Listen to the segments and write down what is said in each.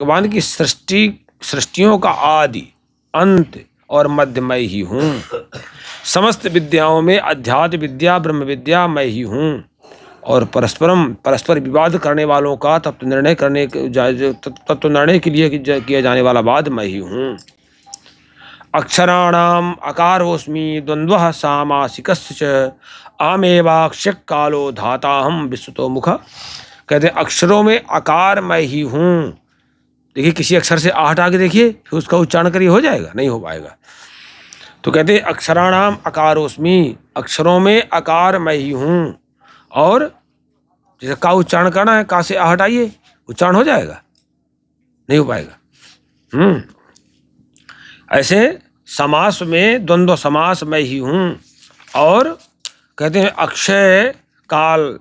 भगवान की सृष्टियों का आदि अंत और मध्य मैं ही हूँ। समस्त विद्याओं में अध्यात्म विद्या ब्रह्म विद्या मैं ही हूँ। और परस्पर विवाद करने वालों का तत्व निर्णय के लिए किया जाने वाला वाद मैं ही हूँ। अक्षराणाम अकारोस्मि द्वंद्वः सामासिकश्च आमेवाक्षक कालो धाताहम विश्वतो मुख। कहते अक्षरों में आकार मैं ही हूँ। देखिए किसी अक्षर से आहट आगे देखिए, फिर उसका उच्चारण करिए, हो जाएगा? नहीं हो पाएगा। तो कहते अक्षराणाम अकारोस्मि, अक्षरों में आकार मैं ही हूँ। और जैसे का उच्चारण करना है, का से आहट आइए, उच्चारण हो जाएगा? नहीं हो पाएगा। ऐसे समास में द्वंद्व समास मैं ही हूँ। और कहते हैं अक्षय काल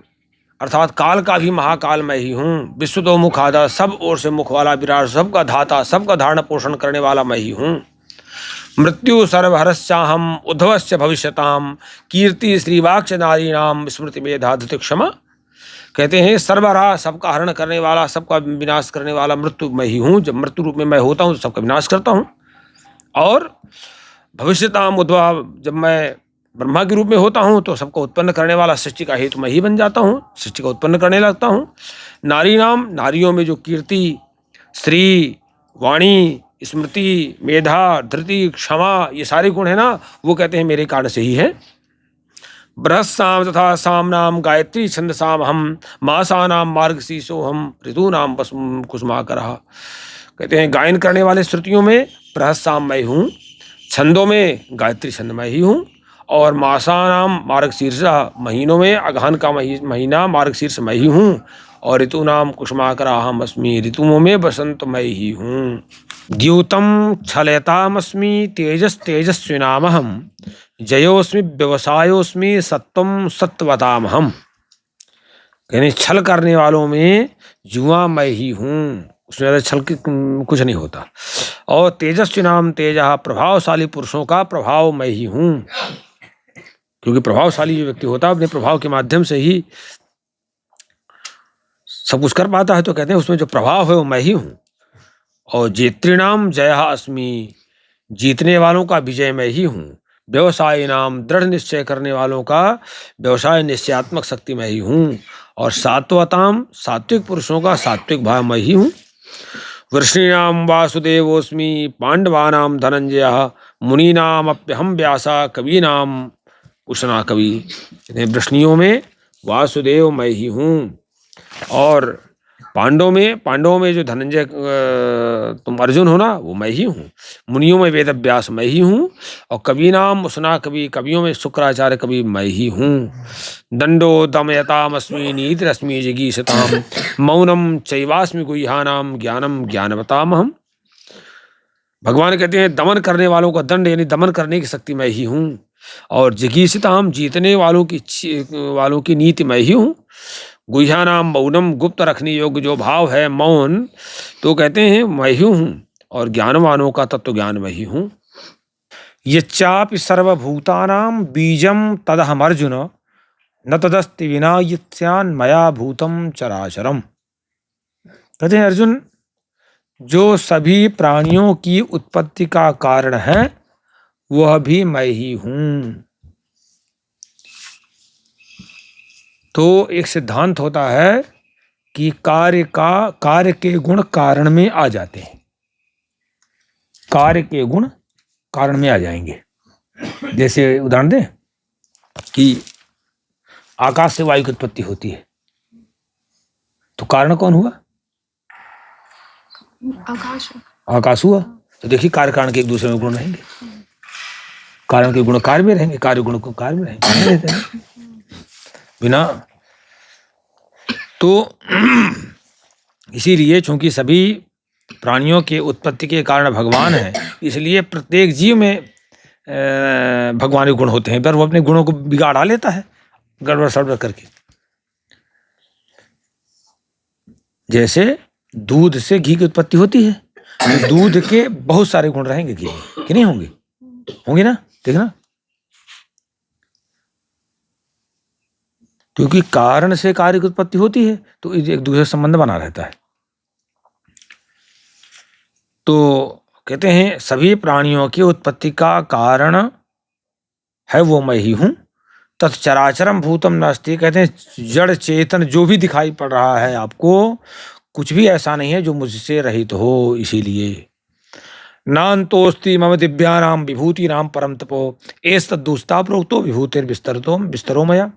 अर्थात काल का भी महाकाल मैं ही हूँ। विश्व दो मुख आधा, सब ओर से मुख वाला विराट, सबका धाता, सबका धारण पोषण करने वाला मैं ही हूँ। मृत्यु सर्वहरश्चाहम उद्भवश्च भविष्यताम कीर्ति श्रीवाक्ष नारीणाम स्मृति मेधा धृति क्षमा। कहते हैं सर्वहरा, सबका हरण करने वाला, सबका विनाश करने वाला मृत्यु मैं ही हूँ। जब मृत्यु रूप में मैं होता हूँ तो सबका विनाश करता हूँ। और भविष्यताम उद्भव, जब मैं ब्रह्मा के रूप में होता हूँ तो सबको उत्पन्न करने वाला सृष्टि का हेतु मैं ही बन जाता हूँ, सृष्टि को उत्पन्न करने लगता हूँ। नारी नाम, नारियों में जो कीर्ति, श्री, वाणी, स्मृति, मेधा, धृति, क्षमा, ये सारे गुण है ना, वो कहते हैं मेरे कारण से ही है। बृहस्साम तथा साम नाम गायत्री छंद साम हम मासा नाम मार्गशीर्षो हम ऋतु नाम बसुम कुसुमाकर। कहते हैं गायन करने वाले श्रुतियों में बृहस्साम मैं हूँ, छंदों में गायत्री छंद मैं ही हूँ, और मासानाम मार्गशीर्ष, महीनों में अगहन का महीना मार्गशीर्ष मैं ही हूँ, और ऋतु नाम कुसुमाकराहम अस्मि, ऋतुओं में बसंत मैं ही हूँ। द्यूतम छलयतामस्मि तेजस तेजस्विनामहम जयोस्मि व्यवसायोस्मि सत्वम सत्वतामहम। यानी छल करने वालों में जुआ मैं ही हूँ, उसमें ज़्यादा छल कुछ नहीं होता। और तेजस्वी नाम तेजा, प्रभावशाली पुरुषों का प्रभाव मैं ही हूँ। क्योंकि प्रभावशाली जो व्यक्ति होता है अपने प्रभाव के माध्यम से ही सब कुछ कर पाता है, तो कहते हैं उसमें जो प्रभाव है वो मैं ही हूँ। और जेतृणाम जया अस्मि, जीतने वालों का विजय मैं ही हूँ। व्यवसाय नाम, दृढ़ निश्चय करने वालों का व्यवसाय निश्चयात्मक शक्ति मैं ही हूँ। और सात्वताम, सात्विक पुरुषों का सात्विक भाव मैं ही हूँ। वृष्णीनाम वासुदेवोस्मि पांडवानाम धनंजय मुनीनाम अप्यहम व्यासा कवीनाम उष्णा कवि। वृष्णियों में वासुदेव मैं ही हूँ। और पांडवों में जो धनंजय तुम अर्जुन हो ना, वो मैं ही हूँ। मुनियों में वेद व्यास मैं ही हूँ। और कवीनाम उष्णा कवि, कवियों में शुक्राचार्य कवि मैं ही हूँ। दंडो दमयतामस्मि नीतिरस्मि जिगीषताम मौनम चैवास्मि गुह्यानाम ज्ञानम ज्ञानवतामहम। भगवान कहते हैं दमन करने वालों का दंड यानी दमन करने की शक्ति मैं ही हूँ। और जिगीषताम, जीतने वालों की नीति मैं ही हूँ। गुह्यानाम मौनम, गुप्त रखने योग्य जो भाव है मौन, तो कहते हैं मैं ही हूँ। और ज्ञानवानों का तत्व ज्ञान मैं ही हूँ। यच्चापि सर्वभूतानां बीजम तदहम अर्जुन न तदस्ति विना यत्स्यान् मया भूतम चराचरम। कहते हैं अर्जुन, जो सभी प्राणियों की उत्पत्ति का कारण है वह भी मैं ही हूँ। तो एक सिद्धांत होता है कि कार्य के गुण कारण में आ जाते हैं, कार्य के गुण कारण में आ जाएंगे। जैसे उदाहरण दें कि आकाश से वायु की उत्पत्ति होती है, तो कारण कौन हुआ? आकाश हुआ। तो देखिए कार्य कारण के एक दूसरे में गुण रहेंगे, कारण के गुण कार्य में रहेंगे, कार्य गुण को कार्य में रहेंगे बिना। तो इसीलिए चूंकि सभी प्राणियों के उत्पत्ति के कारण भगवान है, इसलिए प्रत्येक जीव में भगवान के गुण होते हैं, पर वो अपने गुणों को बिगाड़ा लेता है गड़बड़ सड़बड़ करके। जैसे दूध से घी की उत्पत्ति होती है, तो दूध के बहुत सारे गुण रहेंगे घी में, कि नहीं होंगे? होंगे ना, देखना। क्योंकि कारण से कार्य की उत्पत्ति होती है, तो एक दूसरे संबंध बना रहता है। तो कहते हैं सभी प्राणियों की उत्पत्ति का कारण है वो मैं ही हूँ। तत्चराचरम भूतम नास्ति, कहते हैं जड़ चेतन जो भी दिखाई पड़ रहा है आपको, कुछ भी ऐसा नहीं है जो मुझसे रहित हो। इसीलिए नान्तोस्ति मम दिव्यानाम विभूतिनाम परम तपो एस तद्दुस्ता प्रोक्तो विभूतिर विस्तरो मया।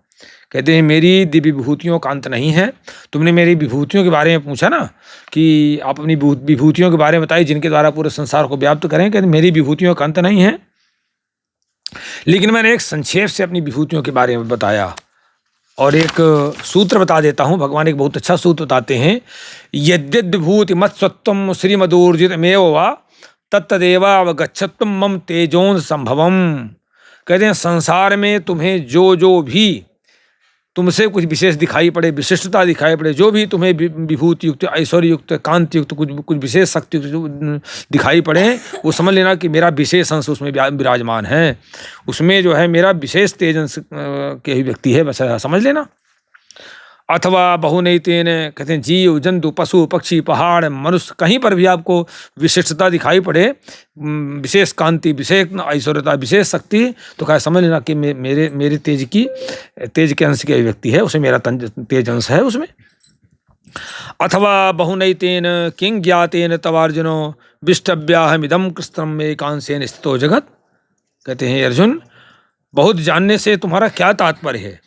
कहते हैं मेरी दिव्य विभूतियों का अंत नहीं है। तुमने मेरी विभूतियों के बारे में पूछा ना कि आप अपनी विभूतियों के बारे में बताइए जिनके द्वारा पूरे संसार को व्याप्त करें। कहते मेरी विभूतियों का अंत नहीं है, लेकिन मैंने एक संक्षेप से अपनी विभूतियों के बारे में बताया। और एक सूत्र बता देता हूँ, भगवान एक बहुत अच्छा सूत्र बताते हैं, यद्यद् विभूति मत्सत्वम श्रीमदूर्जितमेव वा तत्तदेवावगच्छत्वम मम तेजोंस संभवम। कहते हैं संसार में तुम्हें जो जो भी तुमसे कुछ विशेष दिखाई पड़े, विशिष्टता दिखाई पड़े, जो भी तुम्हें विभूति युक्त, ऐश्वर्य युक्त, कांति युक्त, कुछ विशेष शक्ति दिखाई पड़े, वो समझ लेना कि मेरा विशेष अंश उसमें विराजमान है। उसमें जो है मेरा विशेष तेज अंश के ही व्यक्ति है, बस समझ लेना। अथवा बहुनैतेन, कहते हैं जीव जंतु पशु पक्षी पहाड़ मनुष्य, कहीं पर भी आपको विशिष्टता दिखाई पड़े, विशेष कांति, विशेष ऐश्वर्यता, विशेष शक्ति, तो क्या समझ लेना कि मेरे तेज के अंश के व्यक्ति है, उसमें मेरा तेज अंश है उसमें। अथवा बहुनैतेन किं ज्ञातेन तवार्जुनो विष्टव्याहमिदं कृष्णम एकांशेन स्थितो जगत। कहते हैं अर्जुन, बहुत जानने से तुम्हारा क्या तात्पर्य है,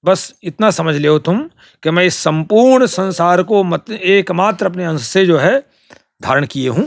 बस इतना समझ लो तुम कि मैं इस संपूर्ण संसार को एकमात्र अपने अंश से जो है धारण किए हूँ।